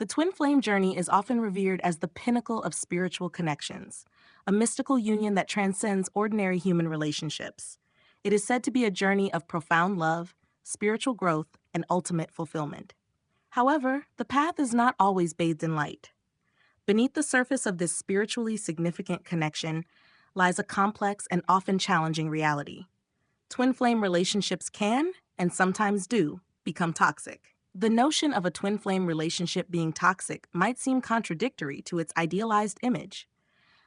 The twin flame journey is often revered as the pinnacle of spiritual connections, a mystical union that transcends ordinary human relationships. It is said to be a journey of profound love, spiritual growth, and ultimate fulfillment. However, the path is not always bathed in light. Beneath the surface of this spiritually significant connection lies a complex and often challenging reality. Twin flame relationships can, and sometimes do, become toxic. The notion of a twin flame relationship being toxic might seem contradictory to its idealized image.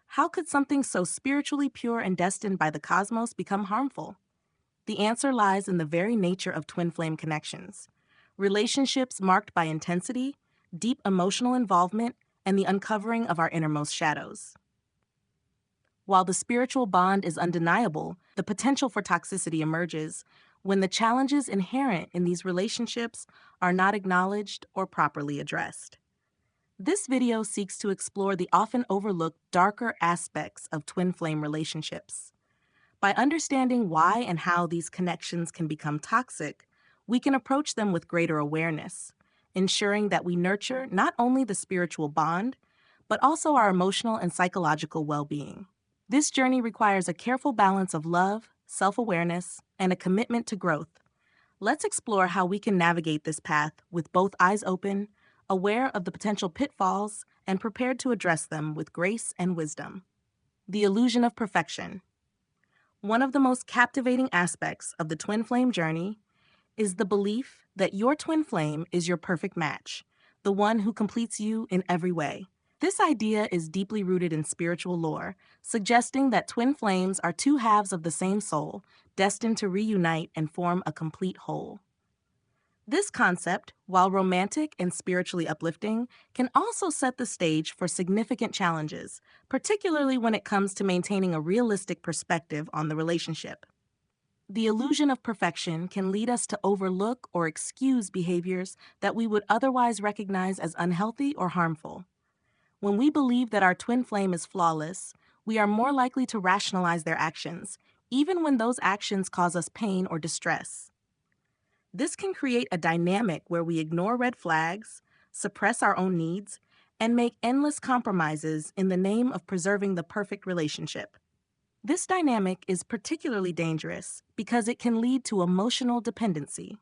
How could something so spiritually pure and destined by the cosmos become harmful? The answer lies in the very nature of twin flame connections. Relationships marked by intensity, deep emotional involvement, and the uncovering of our innermost shadows. While the spiritual bond is undeniable, the potential for toxicity emerges when the challenges inherent in these relationships are not acknowledged or properly addressed. This video seeks to explore the often overlooked darker aspects of twin flame relationships. By understanding why and how these connections can become toxic, we can approach them with greater awareness, ensuring that we nurture not only the spiritual bond, but also our emotional and psychological well-being. This journey requires a careful balance of love, self-awareness, and a commitment to growth. Let's explore how we can navigate this path with both eyes open, aware of the potential pitfalls, and prepared to address them with grace and wisdom. The illusion of perfection. One of the most captivating aspects of the twin flame journey is the belief that your twin flame is your perfect match, the one who completes you in every way. This idea is deeply rooted in spiritual lore, suggesting that twin flames are two halves of the same soul, destined to reunite and form a complete whole. This concept, while romantic and spiritually uplifting, can also set the stage for significant challenges, particularly when it comes to maintaining a realistic perspective on the relationship. The illusion of perfection can lead us to overlook or excuse behaviors that we would otherwise recognize as unhealthy or harmful. When we believe that our twin flame is flawless, we are more likely to rationalize their actions, even when those actions cause us pain or distress. This can create a dynamic where we ignore red flags, suppress our own needs, and make endless compromises in the name of preserving the perfect relationship. This dynamic is particularly dangerous because it can lead to emotional dependency.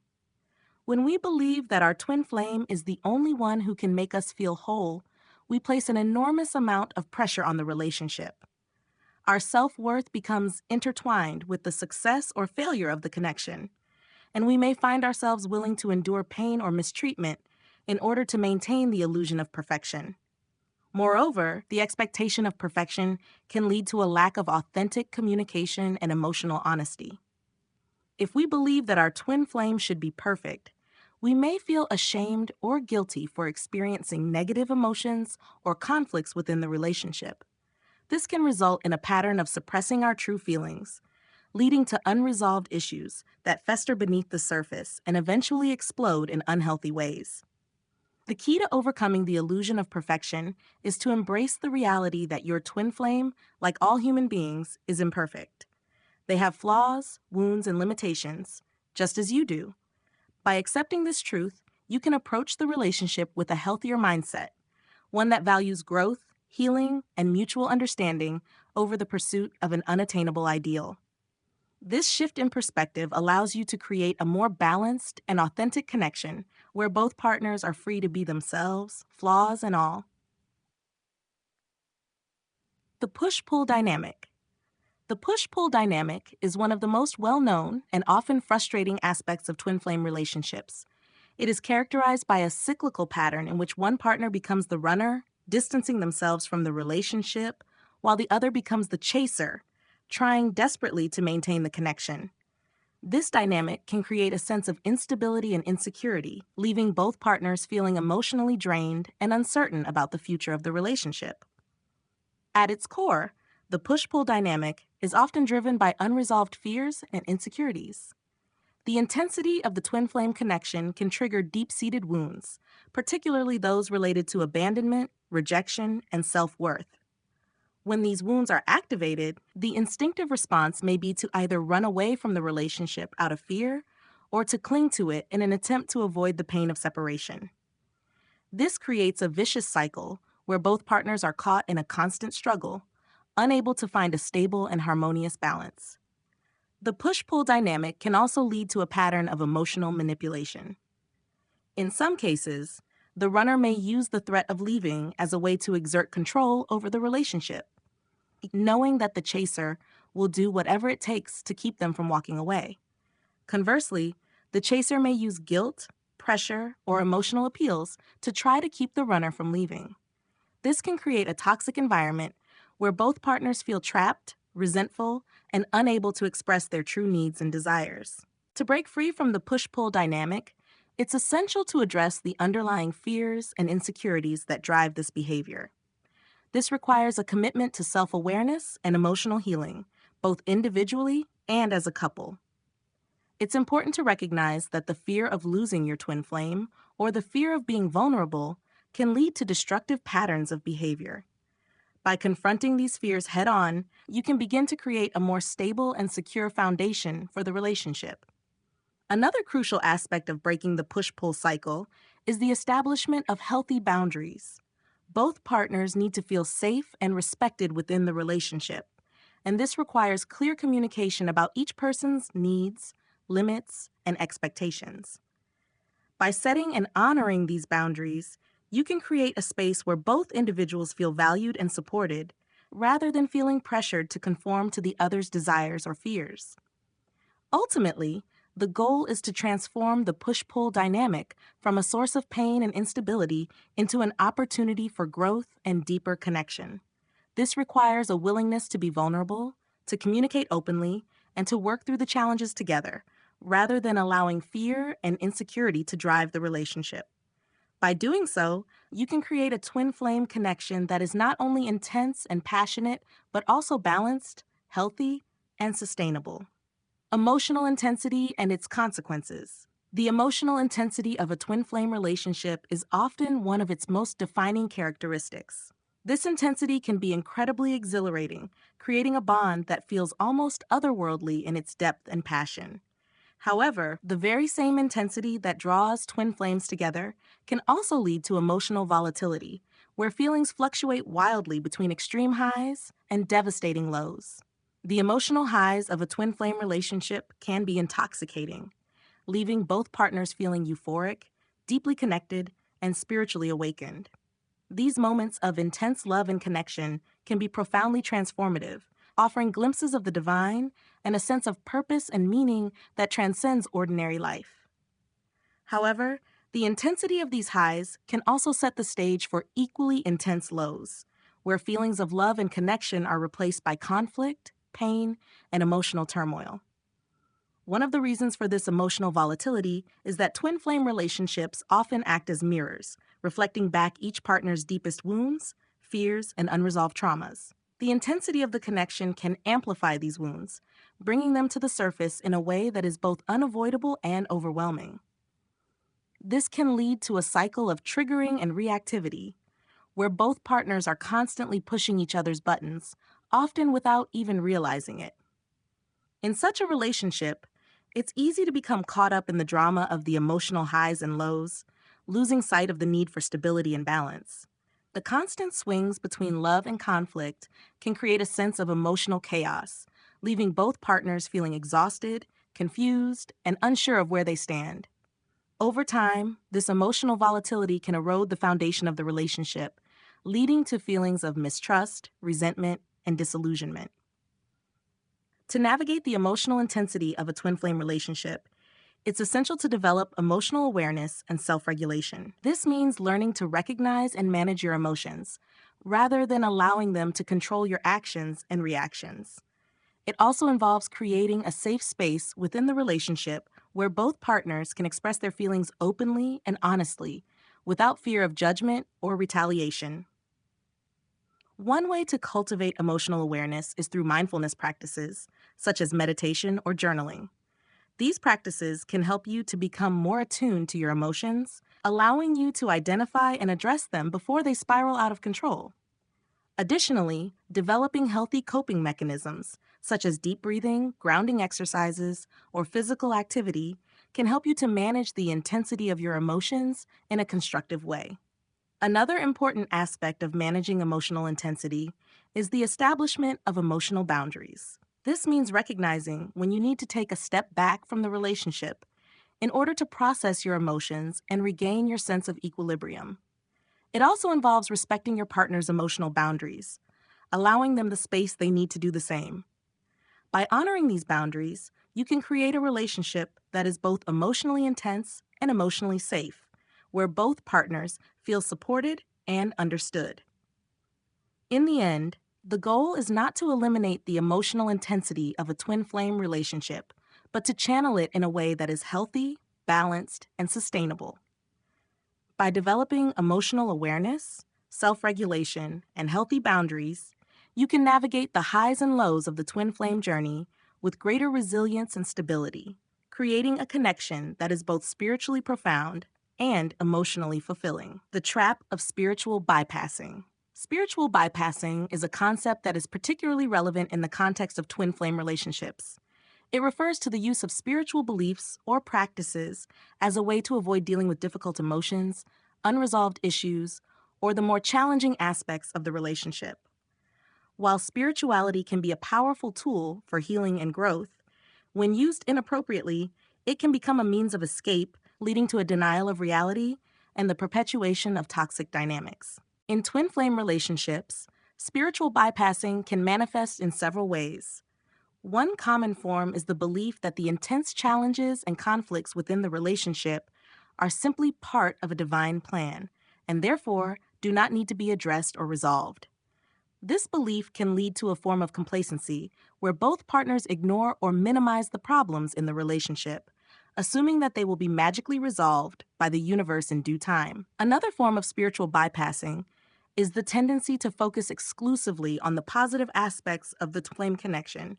When we believe that our twin flame is the only one who can make us feel whole, we place an enormous amount of pressure on the relationship. Our self-worth becomes intertwined with the success or failure of the connection, and we may find ourselves willing to endure pain or mistreatment in order to maintain the illusion of perfection. Moreover, the expectation of perfection can lead to a lack of authentic communication and emotional honesty. If we believe that our twin flame should be perfect, we may feel ashamed or guilty for experiencing negative emotions or conflicts within the relationship. This can result in a pattern of suppressing our true feelings, leading to unresolved issues that fester beneath the surface and eventually explode in unhealthy ways. The key to overcoming the illusion of perfection is to embrace the reality that your twin flame, like all human beings, is imperfect. They have flaws, wounds, and limitations, just as you do. By accepting this truth, you can approach the relationship with a healthier mindset, one that values growth, healing, and mutual understanding over the pursuit of an unattainable ideal. This shift in perspective allows you to create a more balanced and authentic connection where both partners are free to be themselves, flaws and all. The push-pull dynamic. The push-pull dynamic is one of the most well-known and often frustrating aspects of twin flame relationships. It is characterized by a cyclical pattern in which one partner becomes the runner, distancing themselves from the relationship, while the other becomes the chaser, trying desperately to maintain the connection. This dynamic can create a sense of instability and insecurity, leaving both partners feeling emotionally drained and uncertain about the future of the relationship. At its core, the push-pull dynamic is often driven by unresolved fears and insecurities. The intensity of the twin flame connection can trigger deep-seated wounds, particularly those related to abandonment, rejection, and self-worth. When these wounds are activated, the instinctive response may be to either run away from the relationship out of fear or to cling to it in an attempt to avoid the pain of separation. This creates a vicious cycle where both partners are caught in a constant struggle, unable to find a stable and harmonious balance. The push-pull dynamic can also lead to a pattern of emotional manipulation. In some cases, the runner may use the threat of leaving as a way to exert control over the relationship, knowing that the chaser will do whatever it takes to keep them from walking away. Conversely, the chaser may use guilt, pressure, or emotional appeals to try to keep the runner from leaving. This can create a toxic environment where both partners feel trapped, resentful, and unable to express their true needs and desires. To break free from the push-pull dynamic, it's essential to address the underlying fears and insecurities that drive this behavior. This requires a commitment to self-awareness and emotional healing, both individually and as a couple. It's important to recognize that the fear of losing your twin flame or the fear of being vulnerable can lead to destructive patterns of behavior. By confronting these fears head-on, you can begin to create a more stable and secure foundation for the relationship. Another crucial aspect of breaking the push-pull cycle is the establishment of healthy boundaries. Both partners need to feel safe and respected within the relationship, and this requires clear communication about each person's needs, limits, and expectations. By setting and honoring these boundaries, you can create a space where both individuals feel valued and supported, rather than feeling pressured to conform to the other's desires or fears. Ultimately, the goal is to transform the push-pull dynamic from a source of pain and instability into an opportunity for growth and deeper connection. This requires a willingness to be vulnerable, to communicate openly, and to work through the challenges together, rather than allowing fear and insecurity to drive the relationship. By doing so, you can create a twin flame connection that is not only intense and passionate, but also balanced, healthy, and sustainable. Emotional intensity and its consequences. The emotional intensity of a twin flame relationship is often one of its most defining characteristics. This intensity can be incredibly exhilarating, creating a bond that feels almost otherworldly in its depth and passion. However, the very same intensity that draws twin flames together can also lead to emotional volatility, where feelings fluctuate wildly between extreme highs and devastating lows. The emotional highs of a twin flame relationship can be intoxicating, leaving both partners feeling euphoric, deeply connected, and spiritually awakened. These moments of intense love and connection can be profoundly transformative, offering glimpses of the divine and a sense of purpose and meaning that transcends ordinary life. However, the intensity of these highs can also set the stage for equally intense lows, where feelings of love and connection are replaced by conflict, pain, and emotional turmoil. One of the reasons for this emotional volatility is that twin flame relationships often act as mirrors, reflecting back each partner's deepest wounds, fears, and unresolved traumas. The intensity of the connection can amplify these wounds, bringing them to the surface in a way that is both unavoidable and overwhelming. This can lead to a cycle of triggering and reactivity, where both partners are constantly pushing each other's buttons, often without even realizing it. In such a relationship, it's easy to become caught up in the drama of the emotional highs and lows, losing sight of the need for stability and balance. The constant swings between love and conflict can create a sense of emotional chaos, leaving both partners feeling exhausted, confused, and unsure of where they stand. Over time, this emotional volatility can erode the foundation of the relationship, leading to feelings of mistrust, resentment, and disillusionment. To navigate the emotional intensity of a twin flame relationship, it's essential to develop emotional awareness and self-regulation. This means learning to recognize and manage your emotions, rather than allowing them to control your actions and reactions. It also involves creating a safe space within the relationship where both partners can express their feelings openly and honestly, without fear of judgment or retaliation. One way to cultivate emotional awareness is through mindfulness practices, such as meditation or journaling. These practices can help you to become more attuned to your emotions, allowing you to identify and address them before they spiral out of control. Additionally, developing healthy coping mechanisms, such as deep breathing, grounding exercises, or physical activity, can help you to manage the intensity of your emotions in a constructive way. Another important aspect of managing emotional intensity is the establishment of emotional boundaries. This means recognizing when you need to take a step back from the relationship in order to process your emotions and regain your sense of equilibrium. It also involves respecting your partner's emotional boundaries, allowing them the space they need to do the same. By honoring these boundaries, you can create a relationship that is both emotionally intense and emotionally safe, where both partners feel supported and understood. In the end, the goal is not to eliminate the emotional intensity of a twin flame relationship, but to channel it in a way that is healthy, balanced, and sustainable. By developing emotional awareness, self regulation, and healthy boundaries, you can navigate the highs and lows of the twin flame journey with greater resilience and stability, creating a connection that is both spiritually profound and emotionally fulfilling. The trap of spiritual bypassing. Spiritual bypassing is a concept that is particularly relevant in the context of twin flame relationships. It refers to the use of spiritual beliefs or practices as a way to avoid dealing with difficult emotions, unresolved issues, or the more challenging aspects of the relationship. While spirituality can be a powerful tool for healing and growth, when used inappropriately, it can become a means of escape, leading to a denial of reality and the perpetuation of toxic dynamics. In twin flame relationships, spiritual bypassing can manifest in several ways. One common form is the belief that the intense challenges and conflicts within the relationship are simply part of a divine plan, and therefore do not need to be addressed or resolved. This belief can lead to a form of complacency where both partners ignore or minimize the problems in the relationship, assuming that they will be magically resolved by the universe in due time. Another form of spiritual bypassing is the tendency to focus exclusively on the positive aspects of the flame connection,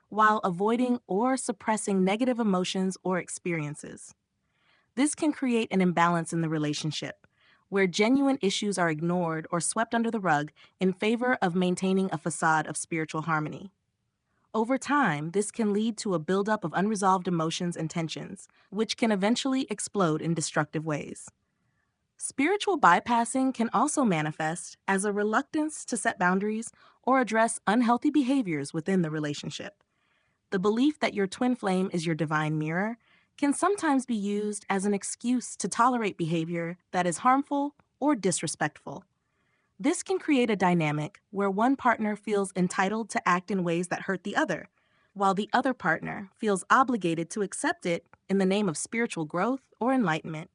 while avoiding or suppressing negative emotions or experiences. This can create an imbalance in the relationship, where genuine issues are ignored or swept under the rug in favor of maintaining a facade of spiritual harmony. Over time, this can lead to a buildup of unresolved emotions and tensions, which can eventually explode in destructive ways. Spiritual bypassing can also manifest as a reluctance to set boundaries or address unhealthy behaviors within the relationship. The belief that your twin flame is your divine mirror can sometimes be used as an excuse to tolerate behavior that is harmful or disrespectful. This can create a dynamic where one partner feels entitled to act in ways that hurt the other, while the other partner feels obligated to accept it in the name of spiritual growth or enlightenment.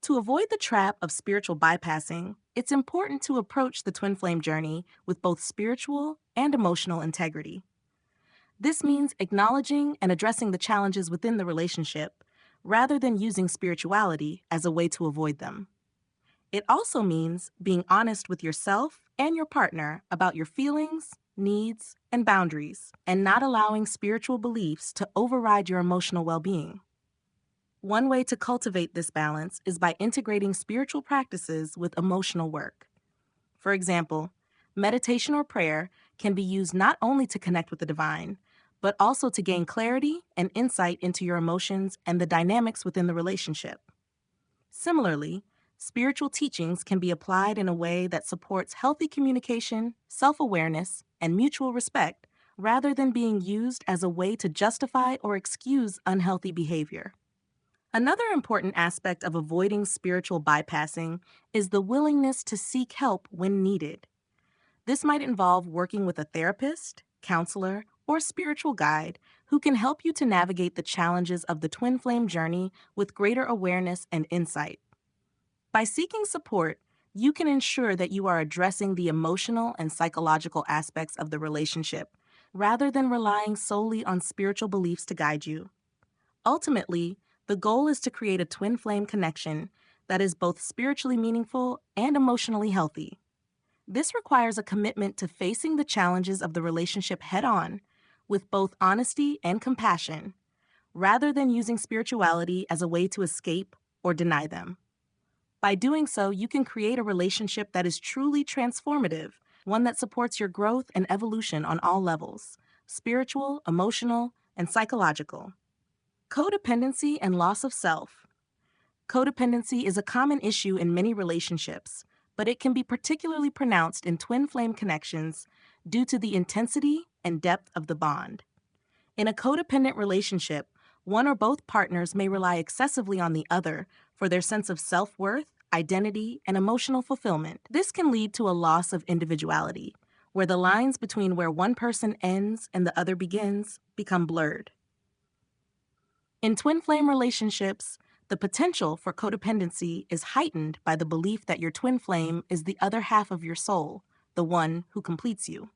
To avoid the trap of spiritual bypassing, it's important to approach the twin flame journey with both spiritual and emotional integrity. This means acknowledging and addressing the challenges within the relationship, rather than using spirituality as a way to avoid them. It also means being honest with yourself and your partner about your feelings, needs, and boundaries, and not allowing spiritual beliefs to override your emotional well-being. One way to cultivate this balance is by integrating spiritual practices with emotional work. For example, meditation or prayer can be used not only to connect with the divine, but also to gain clarity and insight into your emotions and the dynamics within the relationship. Similarly, spiritual teachings can be applied in a way that supports healthy communication, self-awareness, and mutual respect, rather than being used as a way to justify or excuse unhealthy behavior. Another important aspect of avoiding spiritual bypassing is the willingness to seek help when needed. This might involve working with a therapist, counselor, or spiritual guide who can help you to navigate the challenges of the twin flame journey with greater awareness and insight. By seeking support, you can ensure that you are addressing the emotional and psychological aspects of the relationship, rather than relying solely on spiritual beliefs to guide you. Ultimately, the goal is to create a twin flame connection that is both spiritually meaningful and emotionally healthy. This requires a commitment to facing the challenges of the relationship head-on, with both honesty and compassion, rather than using spirituality as a way to escape or deny them. By doing so, you can create a relationship that is truly transformative, one that supports your growth and evolution on all levels: spiritual, emotional, and psychological. Codependency and loss of self. Codependency is a common issue in many relationships, but it can be particularly pronounced in twin flame connections due to the intensity and depth of the bond. In a codependent relationship, one or both partners may rely excessively on the other for their sense of self-worth, identity, and emotional fulfillment. This can lead to a loss of individuality, where the lines between where one person ends and the other begins become blurred. In twin flame relationships, the potential for codependency is heightened by the belief that your twin flame is the other half of your soul, the one who completes you.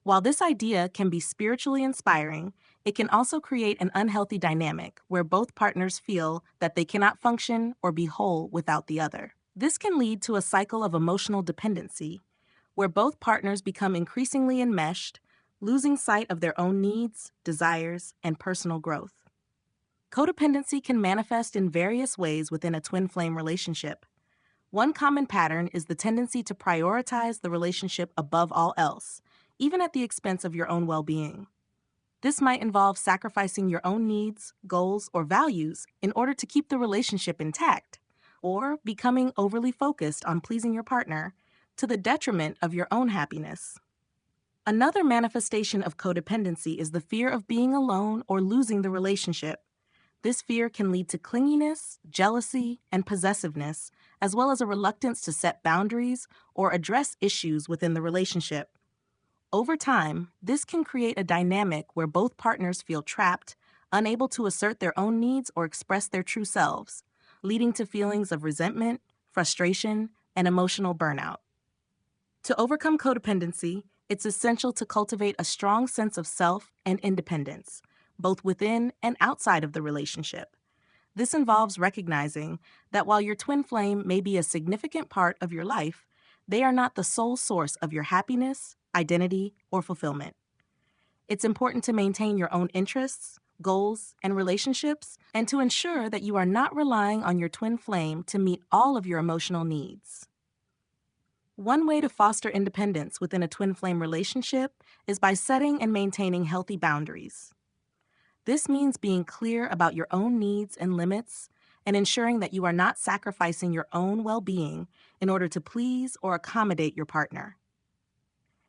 While this idea can be spiritually inspiring, it can also create an unhealthy dynamic where both partners feel that they cannot function or be whole without the other. This can lead to a cycle of emotional dependency, where both partners become increasingly enmeshed, losing sight of their own needs, desires, and personal growth. Codependency can manifest in various ways within a twin flame relationship. One common pattern is the tendency to prioritize the relationship above all else, even at the expense of your own well-being. This might involve sacrificing your own needs, goals, or values in order to keep the relationship intact, or becoming overly focused on pleasing your partner to the detriment of your own happiness. Another manifestation of codependency is the fear of being alone or losing the relationship. This fear can lead to clinginess, jealousy, and possessiveness, as well as a reluctance to set boundaries or address issues within the relationship. Over time, this can create a dynamic where both partners feel trapped, unable to assert their own needs or express their true selves, leading to feelings of resentment, frustration, and emotional burnout. To overcome codependency, it's essential to cultivate a strong sense of self and independence, both within and outside of the relationship. This involves recognizing that while your twin flame may be a significant part of your life, they are not the sole source of your happiness, identity, or fulfillment. It's important to maintain your own interests, goals, and relationships, and to ensure that you are not relying on your twin flame to meet all of your emotional needs. One way to foster independence within a twin flame relationship is by setting and maintaining healthy boundaries. This means being clear about your own needs and limits and ensuring that you are not sacrificing your own well-being in order to please or accommodate your partner.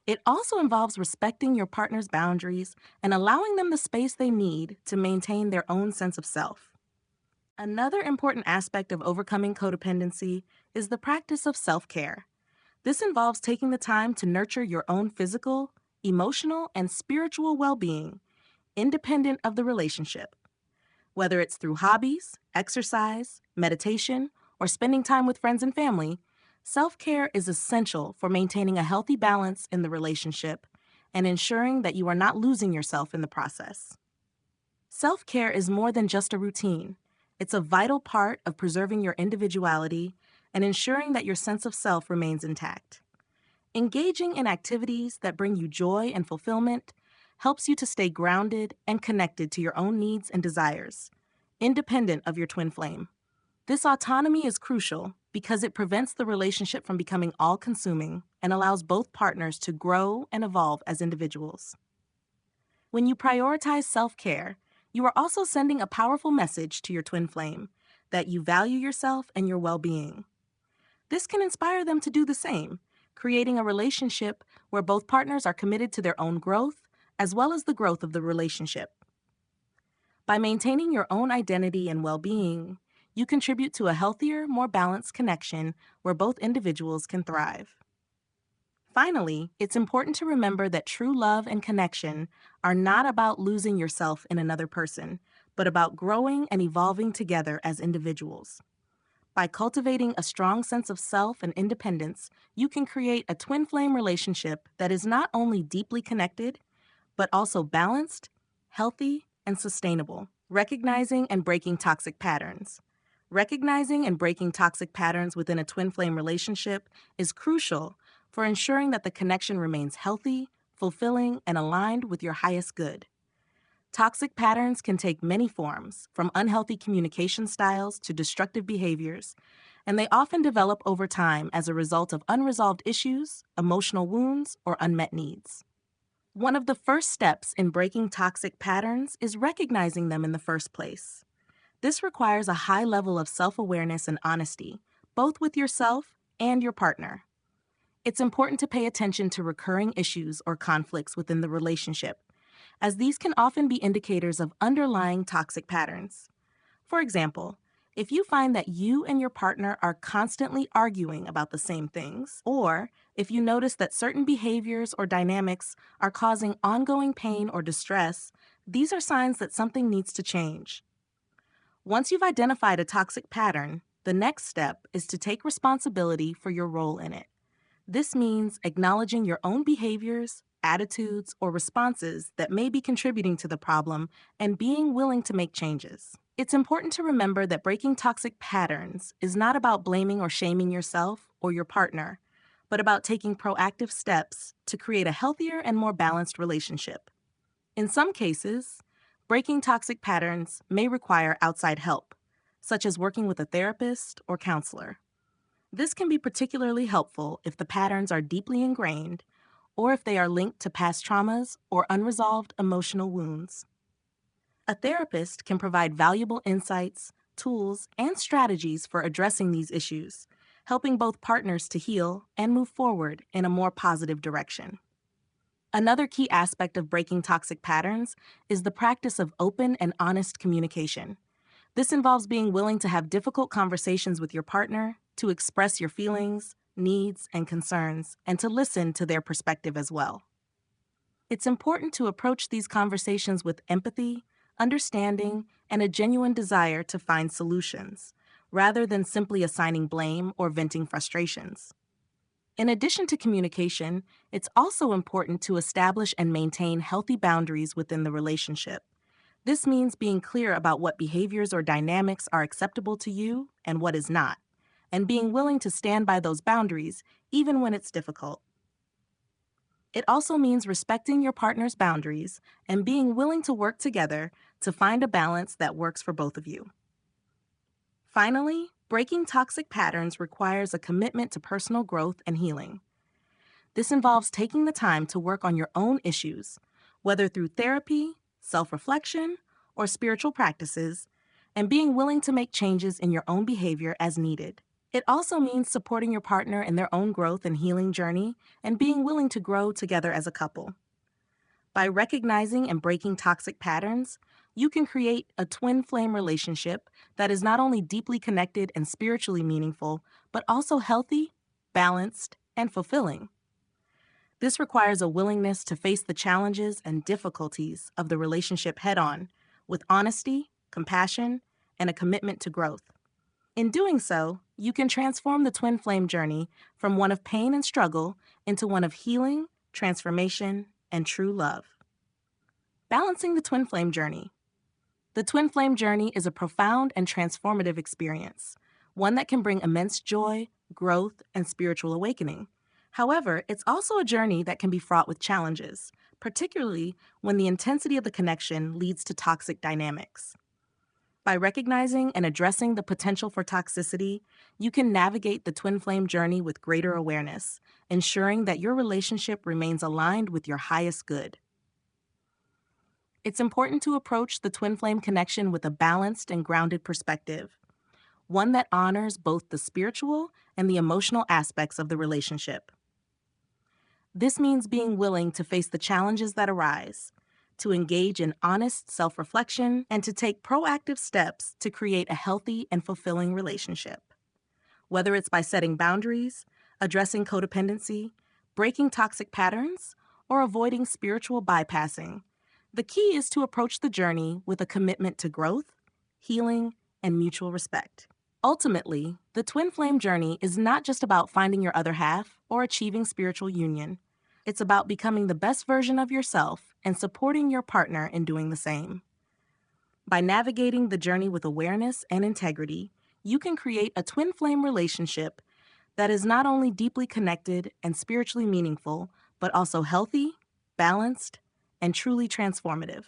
It also involves respecting your partner's boundaries and allowing them the space they need to maintain their own sense of self. Another important aspect of overcoming codependency is the practice of self-care. This involves taking the time to nurture your own physical, emotional, and spiritual well-being, independent of the relationship. Whether it's through hobbies, exercise, meditation, or spending time with friends and family, self-care is essential for maintaining a healthy balance in the relationship and ensuring that you are not losing yourself in the process. Self-care is more than just a routine. It's a vital part of preserving your individuality and ensuring that your sense of self remains intact. Engaging in activities that bring you joy and fulfillment helps you to stay grounded and connected to your own needs and desires, independent of your twin flame. This autonomy is crucial because it prevents the relationship from becoming all-consuming and allows both partners to grow and evolve as individuals. When you prioritize self-care, you are also sending a powerful message to your twin flame that you value yourself and your well-being. This can inspire them to do the same, creating a relationship where both partners are committed to their own growth as well as the growth of the relationship. By maintaining your own identity and well-being, you contribute to a healthier, more balanced connection where both individuals can thrive. Finally, it's important to remember that true love and connection are not about losing yourself in another person, but about growing and evolving together as individuals. By cultivating a strong sense of self and independence, you can create a twin flame relationship that is not only deeply connected, but also balanced, healthy, and sustainable. Recognizing and breaking toxic patterns. Recognizing and breaking toxic patterns within a twin flame relationship is crucial for ensuring that the connection remains healthy, fulfilling, and aligned with your highest good. Toxic patterns can take many forms, from unhealthy communication styles to destructive behaviors, and they often develop over time as a result of unresolved issues, emotional wounds, or unmet needs. One of the first steps in breaking toxic patterns is recognizing them in the first place. This requires a high level of self-awareness and honesty, both with yourself and your partner. It's important to pay attention to recurring issues or conflicts within the relationship, as these can often be indicators of underlying toxic patterns. For example, if you find that you and your partner are constantly arguing about the same things, or if you notice that certain behaviors or dynamics are causing ongoing pain or distress, these are signs that something needs to change. Once you've identified a toxic pattern, the next step is to take responsibility for your role in it. This means acknowledging your own behaviors, attitudes, or responses that may be contributing to the problem and being willing to make changes. It's important to remember that breaking toxic patterns is not about blaming or shaming yourself or your partner, but about taking proactive steps to create a healthier and more balanced relationship. In some cases, breaking toxic patterns may require outside help, such as working with a therapist or counselor. This can be particularly helpful if the patterns are deeply ingrained or if they are linked to past traumas or unresolved emotional wounds. A therapist can provide valuable insights, tools, and strategies for addressing these issues, helping both partners to heal and move forward in a more positive direction. Another key aspect of breaking toxic patterns is the practice of open and honest communication. This involves being willing to have difficult conversations with your partner, to express your feelings, needs, and concerns, and to listen to their perspective as well. It's important to approach these conversations with empathy, understanding, and a genuine desire to find solutions, rather than simply assigning blame or venting frustrations. In addition to communication, it's also important to establish and maintain healthy boundaries within the relationship. This means being clear about what behaviors or dynamics are acceptable to you and what is not, and being willing to stand by those boundaries even when it's difficult. It also means respecting your partner's boundaries and being willing to work together to find a balance that works for both of you. Finally, breaking toxic patterns requires a commitment to personal growth and healing. This involves taking the time to work on your own issues, whether through therapy, self-reflection, or spiritual practices, and being willing to make changes in your own behavior as needed. It also means supporting your partner in their own growth and healing journey and being willing to grow together as a couple. By recognizing and breaking toxic patterns, you can create a twin flame relationship that is not only deeply connected and spiritually meaningful, but also healthy, balanced, and fulfilling. This requires a willingness to face the challenges and difficulties of the relationship head-on, with honesty, compassion, and a commitment to growth. In doing so, you can transform the twin flame journey from one of pain and struggle into one of healing, transformation, and true love. Balancing the twin flame journey. The twin flame journey is a profound and transformative experience, one that can bring immense joy, growth, and spiritual awakening. However, it's also a journey that can be fraught with challenges, particularly when the intensity of the connection leads to toxic dynamics. By recognizing and addressing the potential for toxicity, you can navigate the twin flame journey with greater awareness, ensuring that your relationship remains aligned with your highest good. It's important to approach the twin flame connection with a balanced and grounded perspective, one that honors both the spiritual and the emotional aspects of the relationship. This means being willing to face the challenges that arise, to engage in honest self-reflection, and to take proactive steps to create a healthy and fulfilling relationship. Whether it's by setting boundaries, addressing codependency, breaking toxic patterns, or avoiding spiritual bypassing, the key is to approach the journey with a commitment to growth, healing, and mutual respect. Ultimately, the twin flame journey is not just about finding your other half or achieving spiritual union. It's about becoming the best version of yourself and supporting your partner in doing the same. By navigating the journey with awareness and integrity, you can create a twin flame relationship that is not only deeply connected and spiritually meaningful, but also healthy, balanced, and truly transformative.